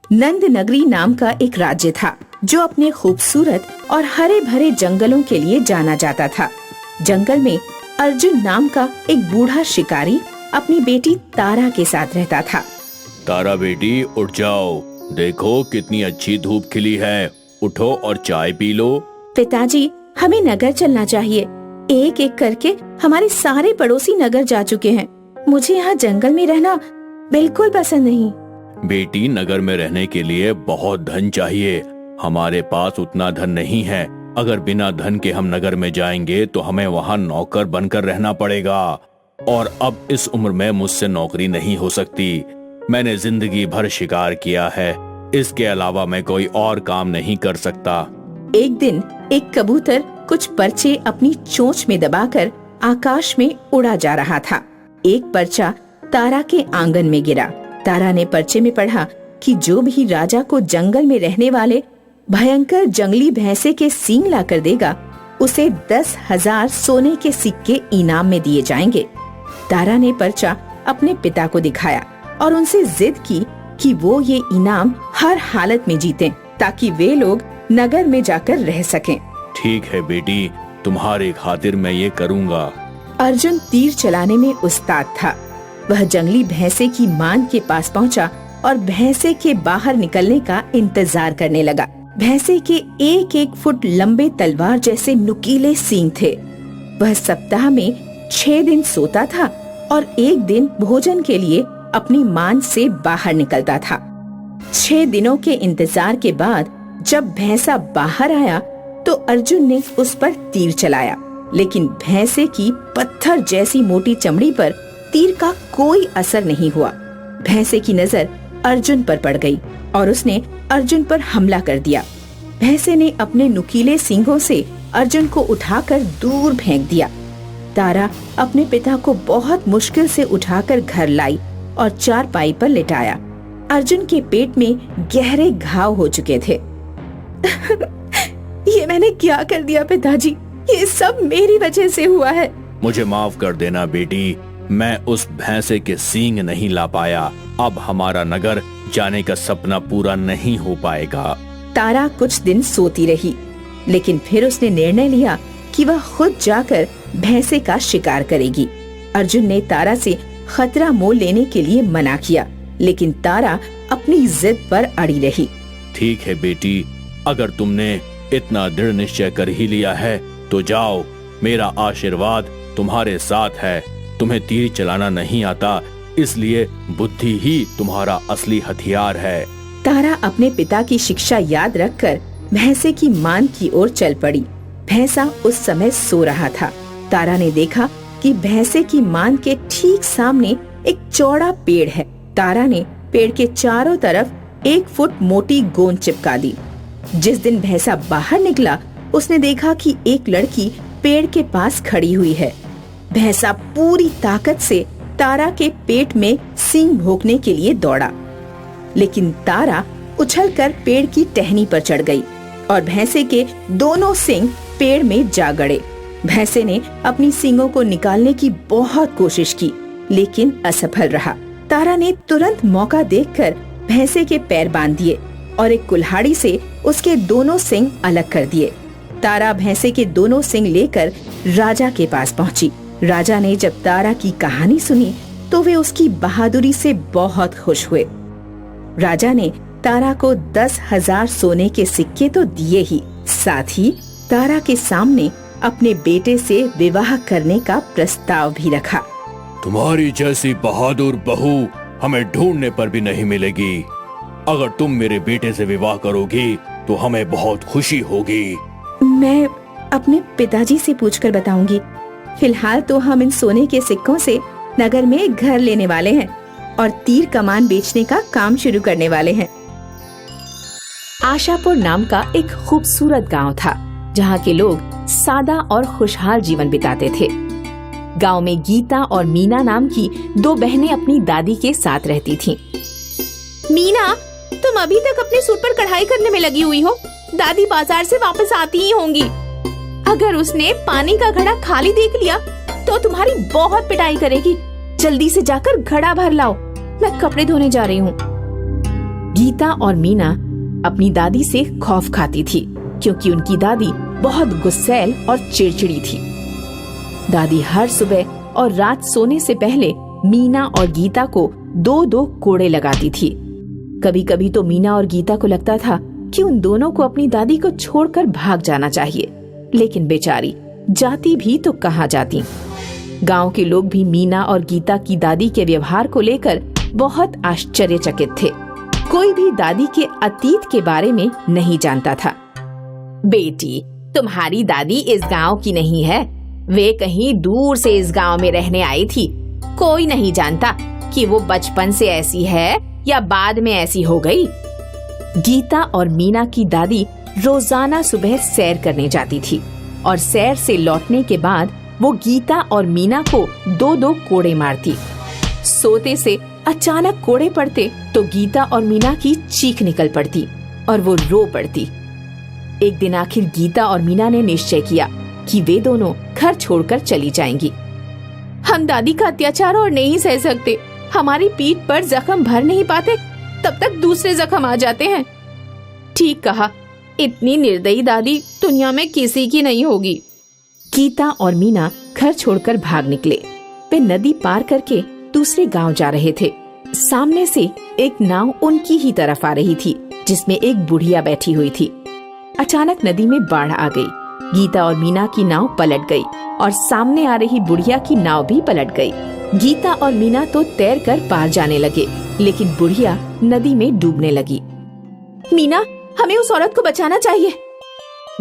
नंद नगरी नाम का एक राज्य था जो अपने खूबसूरत और हरे भरे जंगलों के लिए जाना जाता था। जंगल में अर्जुन नाम का एक बूढ़ा शिकारी अपनी बेटी तारा के साथ रहता था। तारा बेटी उठ जाओ, देखो कितनी अच्छी धूप खिली है, उठो और चाय पी लो। पिताजी, हमें नगर चलना चाहिए। एक एक करके हमारे सारे पड़ोसी नगर जा चुके हैं। मुझे यहाँ जंगल में रहना बिल्कुल पसंद नहीं। बेटी, नगर में रहने के लिए बहुत धन चाहिए। हमारे पास उतना धन नहीं है। अगर बिना धन के हम नगर में जाएंगे तो हमें वहाँ नौकर बनकर रहना पड़ेगा, और अब इस उम्र में मुझसे नौकरी नहीं हो सकती। मैंने जिंदगी भर शिकार किया है, इसके अलावा मैं कोई और काम नहीं कर सकता। एक दिन एक कबूतर कुछ पर्चे अपनी चोंच में दबाकर आकाश में उड़ा जा रहा था। एक पर्चा तारा के आंगन में गिरा। तारा ने पर्चे में पढ़ा कि जो भी राजा को जंगल में रहने वाले भयंकर जंगली भैंसे के सींग ला कर देगा, उसे 10,000 सोने के सिक्के इनाम में दिए जाएंगे। तारा ने पर्चा अपने पिता को दिखाया और उनसे जिद की कि वो ये इनाम हर हालत में जीतें, ताकि वे लोग नगर में जाकर रह सकें। ठीक है बेटी, तुम्हारी खातिर मैं ये करूँगा। अर्जुन तीर चलाने में उस्ताद था। वह जंगली भैंसे की मान के पास पहुंचा और भैंसे के बाहर निकलने का इंतजार करने लगा। भैंसे के 1-1 फुट लंबे तलवार जैसे नुकीले सींग थे। वह सप्ताह में 6 दिन सोता था और 1 दिन भोजन के लिए अपनी मान से बाहर निकलता था। 6 दिनों के इंतजार के बाद जब भैंसा बाहर आया तो अर्जुन ने उस पर तीर चलाया, लेकिन भैंसे की पत्थर जैसी मोटी चमड़ी पर तीर का कोई असर नहीं हुआ। भैंसे की नजर अर्जुन पर पड़ गई और उसने अर्जुन पर हमला कर दिया। भैंसे ने अपने नुकीले सींगों से अर्जुन को उठाकर दूर फेंक दिया। तारा अपने पिता को बहुत मुश्किल से उठाकर घर लाई और चारपाई पर लिटाया। अर्जुन के पेट में गहरे घाव हो चुके थे। ये मैंने क्या कर दिया पिताजी? ये सब मेरी वजह से हुआ है। मुझे माफ कर देना बेटी, मैं उस भैंसे के सींग नहीं ला पाया। अब हमारा नगर जाने का सपना पूरा नहीं हो पाएगा। तारा कुछ दिन सोती रही, लेकिन फिर उसने निर्णय लिया कि वह खुद जाकर भैंसे का शिकार करेगी। अर्जुन ने तारा से खतरा मोल लेने के लिए मना किया, लेकिन तारा अपनी जिद पर अड़ी रही। ठीक है बेटी, अगर तुमने इतना दृढ़ निश्चय कर ही लिया है तो जाओ, मेरा आशीर्वाद तुम्हारे साथ है। तुम्हें तीर चलाना नहीं आता, इसलिए बुद्धि ही तुम्हारा असली हथियार है। तारा अपने पिता की शिक्षा याद रखकर भैंसे की मान की ओर चल पड़ी। भैंसा उस समय सो रहा था। तारा ने देखा कि भैंसे की मान के ठीक सामने एक चौड़ा पेड़ है। तारा ने पेड़ के चारों तरफ 1 फुट मोटी गोंद चिपका दी। जिस दिन भैंसा बाहर निकला, उसने देखा कि एक लड़की पेड़ के पास खड़ी हुई है। भैंसा पूरी ताकत से तारा के पेट में सींग भोंकने के लिए दौड़ा, लेकिन तारा उछलकर पेड़ की टहनी पर चढ़ गई और भैंसे के दोनों सींग पेड़ में जा गड़े। भैंसे ने अपनी सींगों को निकालने की बहुत कोशिश की, लेकिन असफल रहा। तारा ने तुरंत मौका देखकर भैंसे के पैर बांध दिए और एक कुल्हाड़ी से उसके दोनों सींग अलग कर दिए। तारा भैंसे के दोनों सींग लेकर राजा के पास पहुंची। राजा ने जब तारा की कहानी सुनी तो वे उसकी बहादुरी से बहुत खुश हुए। राजा ने तारा को 10,000 सोने के सिक्के तो दिए ही, साथ ही तारा के सामने अपने बेटे से विवाह करने का प्रस्ताव भी रखा। तुम्हारी जैसी बहादुर बहू हमें ढूंढने पर भी नहीं मिलेगी। अगर तुम मेरे बेटे से विवाह करोगी तो हमें बहुत खुशी होगी। मैं अपने पिताजी से पूछकर बताऊंगी। फिलहाल तो हम इन सोने के सिक्कों से नगर में एक घर लेने वाले हैं और तीर कमान बेचने का काम शुरू करने वाले हैं। आशापुर नाम का एक खूबसूरत गांव था, जहां के लोग सादा और खुशहाल जीवन बिताते थे। गांव में गीता और मीना नाम की 2 बहनें अपनी दादी के साथ रहती थीं। मीना, तुम अभी तक अपने सूट पर कढ़ाई करने में लगी हुई हो। दादी बाजार से वापस आती ही होंगी। अगर उसने पानी का घड़ा खाली देख लिया तो तुम्हारी बहुत पिटाई करेगी। जल्दी से जाकर घड़ा भर लाओ, मैं कपड़े धोने जा रही हूँ। गीता और मीना अपनी दादी से खौफ खाती थी, क्योंकि उनकी दादी बहुत गुस्सैल और चिड़चिड़ी थी। दादी हर सुबह और रात सोने से पहले मीना और गीता को 2-2 कोड़े लगाती थी। कभी कभी तो मीना और गीता को लगता था कि उन दोनों को अपनी दादी को छोड़कर भाग जाना चाहिए, लेकिन बेचारी जाती भी तो कहाँ जाती। गांव के लोग भी मीना और गीता की दादी के व्यवहार को लेकर बहुत आश्चर्यचकित थे। कोई भी दादी के अतीत के बारे में नहीं जानता था। बेटी, तुम्हारी दादी इस गांव की नहीं है, वे कहीं दूर से इस गांव में रहने आई थी। कोई नहीं जानता कि वो बचपन से ऐसी है या बाद में ऐसी हो गई। गीता और मीना की दादी रोजाना सुबह सैर करने जाती थी और सैर से लौटने के बाद वो गीता और मीना को 2-2 कोड़े मारती। सोते से अचानक कोड़े पड़ते तो गीता और मीना की चीख निकल पड़ती और वो रो पड़ती। एक दिन आखिर गीता और मीना ने निश्चय किया कि वे दोनों घर छोड़कर चली जाएंगी। हम दादी का अत्याचार और नहीं सह सकते। हमारी पीठ पर जख्म भर नहीं पाते, तब तक दूसरे जख्म आ जाते हैं। ठीक कहा, इतनी निर्दयी दादी दुनिया में किसी की नहीं होगी। गीता और मीना घर छोड़कर भाग निकले। वे नदी पार करके दूसरे गांव जा रहे थे। सामने से एक नाव उनकी ही तरफ आ रही थी, जिसमें एक बुढ़िया बैठी हुई थी। अचानक नदी में बाढ़ आ गई। गीता और मीना की नाव पलट गई और सामने आ रही बुढ़िया की नाव भी पलट गई। गीता और मीना तो तैरकर पार जाने लगे, लेकिन बुढ़िया नदी में डूबने लगी। मीना, हमें उस औरत को बचाना चाहिए।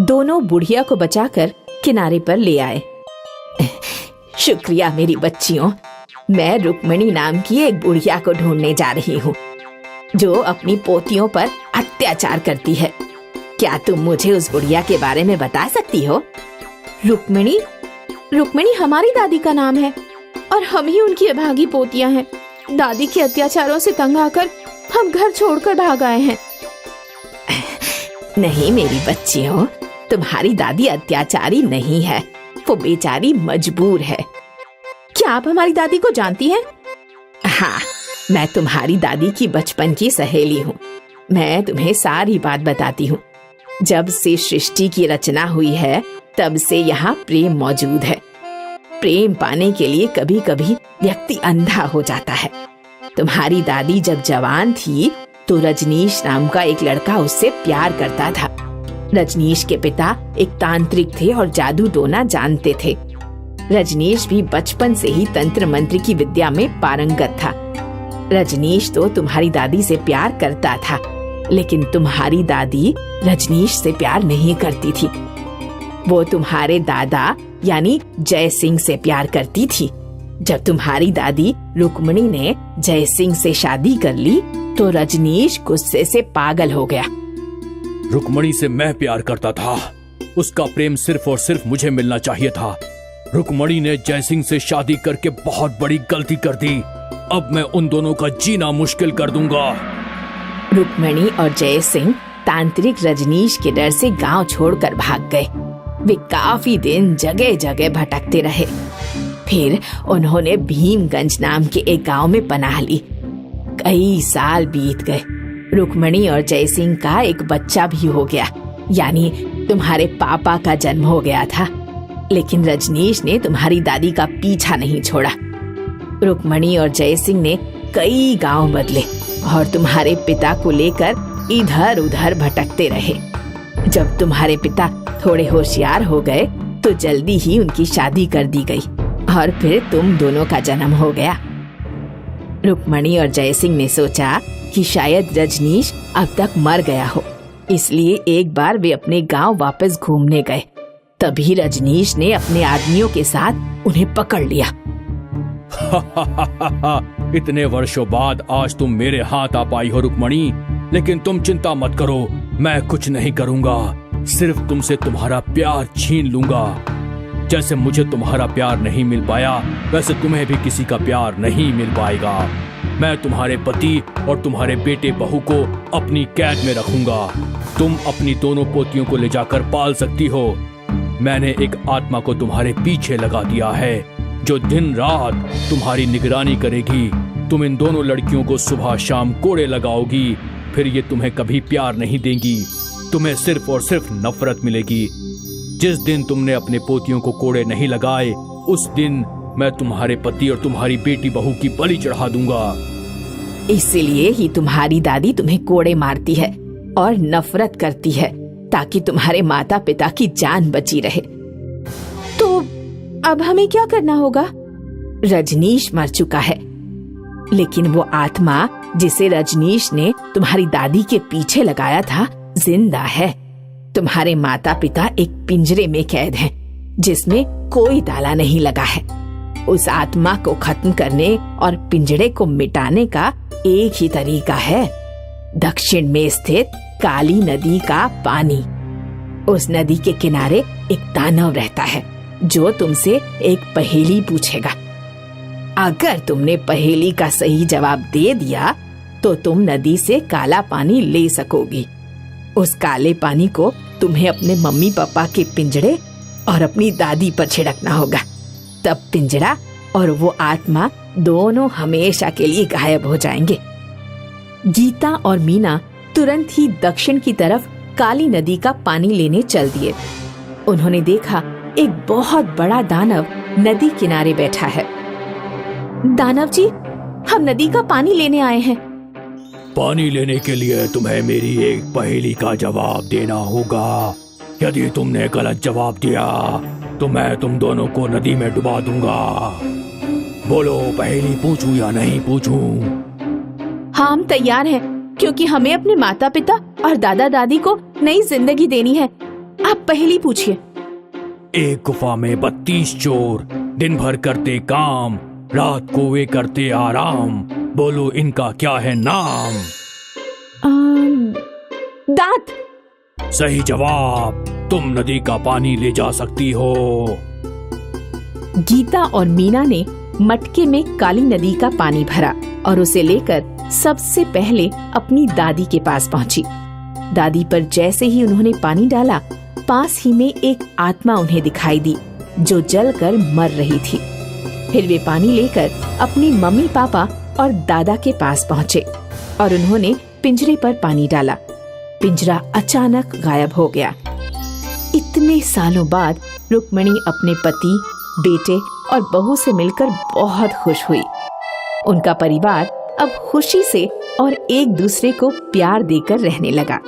दोनों बुढ़िया को बचाकर किनारे पर ले आए। शुक्रिया मेरी बच्चियों, मैं रुक्मिणी नाम की एक बुढ़िया को ढूंढने जा रही हूँ, जो अपनी पोतियों पर अत्याचार करती है। क्या तुम मुझे उस बुढ़िया के बारे में बता सकती हो? रुक्मिणी? रुक्मिणी हमारी दादी का नाम है और हम ही उनकी अभागी पोतियां हैं। दादी के अत्याचारों से तंग आकर हम घर छोड़कर भाग आए हैं। नहीं मेरी बच्चियों, तुम्हारी दादी अत्याचारी नहीं है, वो बेचारी मजबूर है। क्या आप हमारी दादी को जानती हैं? हाँ, मैं तुम्हारी दादी की बचपन की सहेली हूँ। मैं तुम्हें सारी बात बताती हूँ। जब से सृष्टि की रचना हुई है, तब से यहाँ प्रेम मौजूद है। प्रेम पाने के लिए कभी कभी व्यक्ति अंधा हो जाता है। तुम्हारी दादी जब जवान थी तो रजनीश नाम का एक लड़का उससे प्यार करता था। रजनीश के पिता एक तांत्रिक थे और जादू टोना जानते थे। रजनीश भी बचपन से ही तंत्र मंत्र की विद्या में पारंगत था। रजनीश तो तुम्हारी दादी से प्यार करता था, लेकिन तुम्हारी दादी रजनीश से प्यार नहीं करती थी। वो तुम्हारे दादा यानी जय सिंह से प्यार करती थी। जब तुम्हारी दादी रुक्मिणी ने जय सिंह से शादी कर ली तो रजनीश गुस्से से पागल हो गया। रुक्मिणी से मैं प्यार करता था, उसका प्रेम सिर्फ और सिर्फ मुझे मिलना चाहिए था। रुक्मिणी ने जय सिंह से शादी करके बहुत बड़ी गलती कर दी। अब मैं उन दोनों का जीना मुश्किल कर दूंगा। रुक्मिणी और जय सिंह तांत्रिक रजनीश के डर से गांव छोड़कर भाग गए। वे काफी दिन जगह जगह भटकते रहे। फिर उन्होंने भीमगंज नाम के एक गांव में पनाह ली। कई साल बीत गए। रुक्मिणी और जय सिंह का एक बच्चा भी हो गया, यानी तुम्हारे पापा का जन्म हो गया था। लेकिन रजनीश ने तुम्हारी दादी का पीछा नहीं छोड़ा। रुक्मिणी और जय सिंह ने कई गांव बदले और तुम्हारे पिता को लेकर इधर उधर भटकते रहे। जब तुम्हारे पिता थोड़े होशियार हो गए तो जल्दी ही उनकी शादी कर दी गई और फिर तुम दोनों का जन्म हो गया। रुक्मिणी और जय सिंह ने सोचा कि शायद रजनीश अब तक मर गया हो, इसलिए एक बार वे अपने गांव वापस घूमने गए। तभी रजनीश ने अपने आदमियों के साथ उन्हें पकड़ लिया। इतने वर्षों बाद आज तुम मेरे हाथ आ पाई हो रुक्मिणी, लेकिन तुम चिंता मत करो, मैं कुछ नहीं करूंगा। सिर्फ तुमसे तुम्हारा प्यार छीन लूंगा। जैसे मुझे तुम्हारा प्यार नहीं मिल पाया, वैसे तुम्हें भी किसी का प्यार नहीं मिल पाएगा। मैं तुम्हारे पति और तुम्हारे बेटे बहू को अपनी कैद में रखूंगा। तुम अपनी दोनों पोतियों को ले जाकर पाल सकती हो। मैंने एक आत्मा को तुम्हारे पीछे लगा दिया है, जो दिन रात तुम्हारी निगरानी करेगी। तुम इन दोनों लड़कियों को सुबह शाम कोड़े लगाओगी, फिर ये तुम्हें कभी प्यार नहीं देंगी। तुम्हें सिर्फ और सिर्फ नफरत मिलेगी। जिस दिन तुमने अपने पोतियों को कोड़े नहीं लगाए, उस दिन मैं तुम्हारे पति और तुम्हारी बेटी बहू की बलि चढ़ा दूंगा। इसीलिए ही तुम्हारी दादी तुम्हें कोड़े मारती है और नफरत करती है, ताकि तुम्हारे माता पिता की जान बची रहे। तो अब हमें क्या करना होगा? रजनीश मर चुका है, लेकिन वो आत्मा जिसे रजनीश ने तुम्हारी दादी के पीछे लगाया था जिंदा है। तुम्हारे माता पिता एक पिंजरे में कैद हैं, जिसमें कोई ताला नहीं लगा है। उस आत्मा को खत्म करने और पिंजरे को मिटाने का एक ही तरीका है, दक्षिण में स्थित काली नदी का पानी। उस नदी के किनारे एक दानव रहता है, जो तुमसे एक पहेली पूछेगा। अगर तुमने पहेली का सही जवाब दे दिया तो तुम नदी से काला पानी ले सकोगी। उस काले पानी को तुम्हें अपने मम्मी पापा के पिंजरे और अपनी दादी पर छिड़कना होगा। तब पिंजरा और वो आत्मा दोनों हमेशा के लिए गायब हो जाएंगे। गीता और मीना तुरंत ही दक्षिण की तरफ काली नदी का पानी लेने चल दिए। उन्होंने देखा एक बहुत बड़ा दानव नदी किनारे बैठा है। दानव जी, हम नदी का पानी लेने आए हैं। पानी लेने के लिए तुम्हें मेरी एक पहेली का जवाब देना होगा। यदि तुमने गलत जवाब दिया तो मैं तुम दोनों को नदी में डुबा दूंगा। बोलो, पहेली पूछूं या नहीं पूछूं? हाँ, हम तैयार हैं, क्योंकि हमें अपने माता पिता और दादा दादी को नई जिंदगी देनी है। आप पहेली पूछिए। एक गुफा में 32 चोर, दिन भर करते काम, रात को वे करते आराम। बोलो, इनका क्या है नाम? दांत। सही जवाब। तुम नदी का पानी ले जा सकती हो। गीता और मीना ने मटके में काली नदी का पानी भरा और उसे लेकर सबसे पहले अपनी दादी के पास पहुंची। दादी पर जैसे ही उन्होंने पानी डाला, पास ही में एक आत्मा उन्हें दिखाई दी, जो जलकर मर रही थी। फिर वे पानी लेकर अपनी मम्मी पापा और दादा के पास पहुंचे और उन्होंने पिंजरे पर पानी डाला। पिंजरा अचानक गायब हो गया। इतने सालों बाद रुक्मणी अपने पति, बेटे और बहू से मिलकर बहुत खुश हुई। उनका परिवार अब खुशी से और एक दूसरे को प्यार देकर रहने लगा।